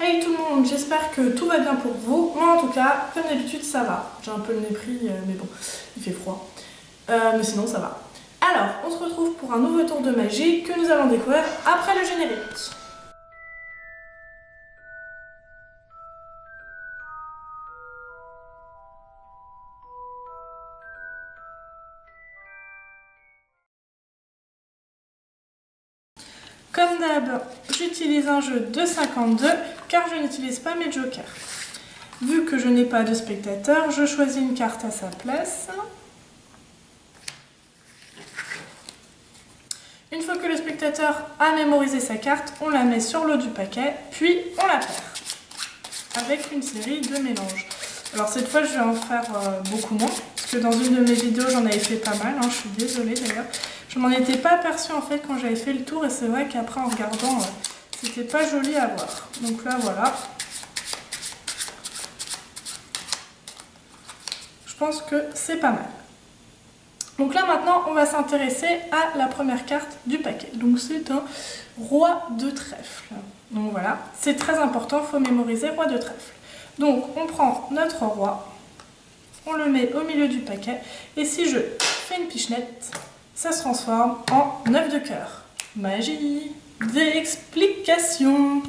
Hey tout le monde, j'espère que tout va bien pour vous. Moi en tout cas, comme d'habitude, ça va. J'ai un peu le nez pris, mais bon, il fait froid. Mais sinon ça va. Alors, on se retrouve pour un nouveau tour de magie que nous allons découvrir après le générique. Comme d'hab, j'utilise un jeu de 52 car je n'utilise pas mes jokers. Vu que je n'ai pas de spectateur, je choisis une carte à sa place. Une fois que le spectateur a mémorisé sa carte, on la met sur l'eau du paquet, puis on la perd avec une série de mélanges. Alors cette fois, je vais en faire beaucoup moins, parce que dans une de mes vidéos, j'en avais fait pas mal, hein, je suis désolée d'ailleurs. Je m'en étais pas aperçue en fait quand j'avais fait le tour, et c'est vrai qu'après en regardant, c'était pas joli à voir. Donc là, voilà. Je pense que c'est pas mal. Donc là maintenant, on va s'intéresser à la première carte du paquet. Donc c'est un roi de trèfle. Donc voilà, c'est très important, il faut mémoriser roi de trèfle. Donc on prend notre roi, on le met au milieu du paquet, et si je fais une pichenette, ça se transforme en 9 de cœur. Magie d'explication.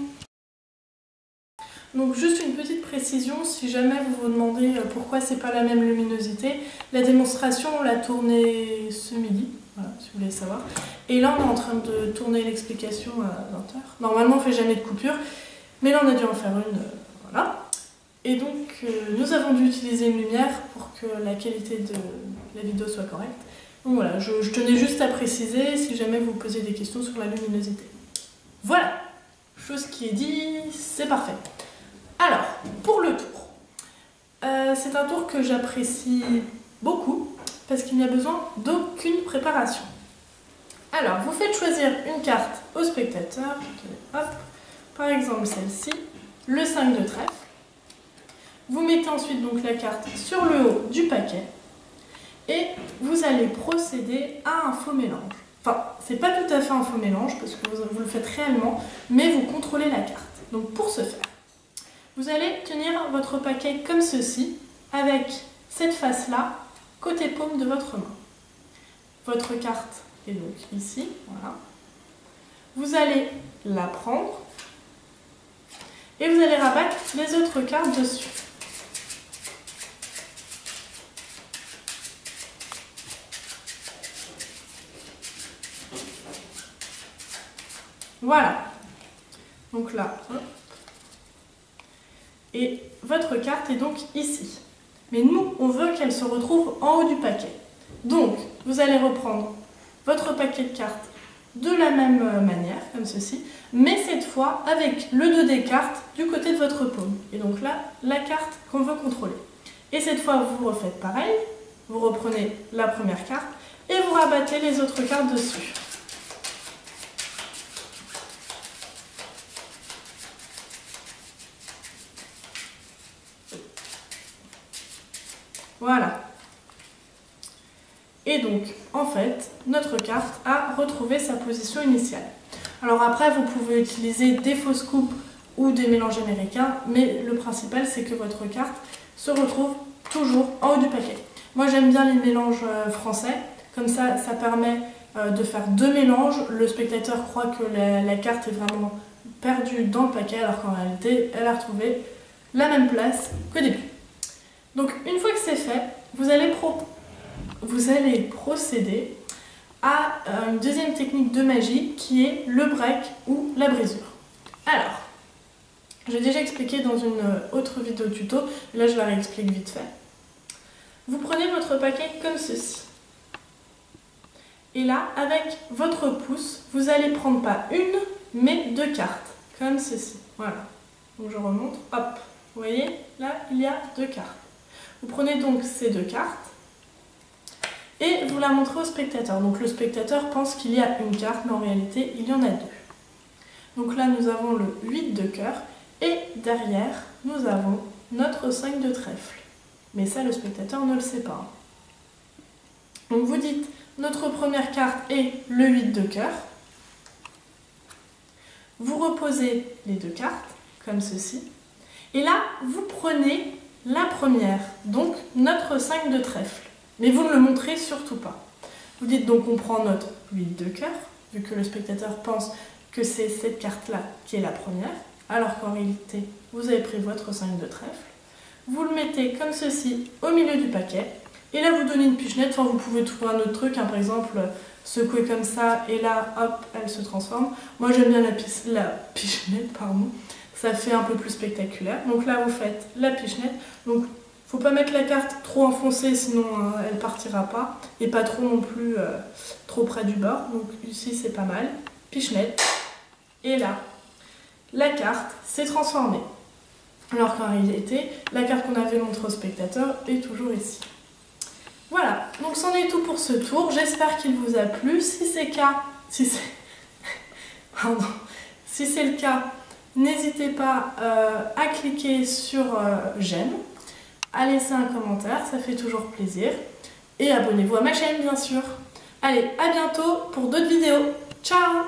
Donc juste une petite précision, si jamais vous vous demandez pourquoi c'est pas la même luminosité, la démonstration on l'a tournée ce midi, voilà, si vous voulez savoir. Et là on est en train de tourner l'explication à 20h. Normalement on fait jamais de coupure, mais là on a dû en faire une, voilà. Et donc nous avons dû utiliser une lumière pour que la qualité de la vidéo soit correcte. Donc voilà, je tenais juste à préciser si jamais vous posez des questions sur la luminosité. Voilà, chose qui est dit, c'est parfait. Alors, pour le tour, c'est un tour que j'apprécie beaucoup parce qu'il n'y a besoin d'aucune préparation. Alors, vous faites choisir une carte au spectateur, hop, par exemple celle-ci, le 5 de trèfle. Vous mettez ensuite donc la carte sur le haut du paquet et vous allez procéder à un faux mélange. Enfin, c'est pas tout à fait un faux mélange parce que vous le faites réellement, mais vous contrôlez la carte. Donc pour ce faire, vous allez tenir votre paquet comme ceci, avec cette face-là, côté paume de votre main. Votre carte est donc ici, voilà. Vous allez la prendre et vous allez rabattre les autres cartes dessus. Voilà. Donc là, hop. Et votre carte est donc ici. Mais nous, on veut qu'elle se retrouve en haut du paquet. Donc, vous allez reprendre votre paquet de cartes de la même manière, comme ceci, mais cette fois avec le dos des cartes du côté de votre paume. Et donc là, la carte qu'on veut contrôler. Et cette fois, vous refaites pareil. Vous reprenez la première carte et vous rabattez les autres cartes dessus. Voilà. Et donc, en fait, notre carte a retrouvé sa position initiale. Alors après, vous pouvez utiliser des fausses coupes ou des mélanges américains, mais le principal, c'est que votre carte se retrouve toujours en haut du paquet. Moi, j'aime bien les mélanges français. Comme ça, ça permet de faire deux mélanges. Le spectateur croit que la carte est vraiment perdue dans le paquet, alors qu'en réalité, elle a retrouvé la même place qu'au début. Donc une fois que c'est fait, vous allez procéder à une deuxième technique de magie qui est le break ou la brisure. Alors, j'ai déjà expliqué dans une autre vidéo tuto, là je la réexplique vite fait. Vous prenez votre paquet comme ceci. Et là, avec votre pouce, vous allez prendre pas une, mais deux cartes, comme ceci. Voilà. Donc je remonte, hop. Vous voyez, là il y a deux cartes. Vous prenez donc ces deux cartes et vous la montrez au spectateur. Donc le spectateur pense qu'il y a une carte, mais en réalité, il y en a deux. Donc là, nous avons le 8 de cœur et derrière, nous avons notre 5 de trèfle. Mais ça, le spectateur ne le sait pas. Donc vous dites, notre première carte est le 8 de cœur. Vous reposez les deux cartes, comme ceci. Et là, vous prenez la première, donc notre 5 de trèfle. Mais vous ne le montrez surtout pas. Vous dites donc on prend notre 8 de cœur, vu que le spectateur pense que c'est cette carte-là qui est la première, alors qu'en réalité, vous avez pris votre 5 de trèfle. Vous le mettez comme ceci au milieu du paquet. Et là, vous donnez une pichenette. Enfin, vous pouvez trouver un autre truc, hein, par exemple, secouer comme ça, et là, hop, elle se transforme. Moi, j'aime bien la pichenette, pardon. Ça fait un peu plus spectaculaire. Donc là, vous faites la pichenette. Donc, faut pas mettre la carte trop enfoncée, sinon elle partira pas. Et pas trop non plus trop près du bord. Donc ici, c'est pas mal. Pichenette. Et là, la carte s'est transformée. Alors qu'en réalité, la carte qu'on avait montrée au spectateur est toujours ici. Voilà, donc c'en est tout pour ce tour. J'espère qu'il vous a plu. Si c'est le cas, n'hésitez pas à cliquer sur j'aime, à laisser un commentaire, ça fait toujours plaisir. Et abonnez-vous à ma chaîne, bien sûr. Allez, à bientôt pour d'autres vidéos. Ciao!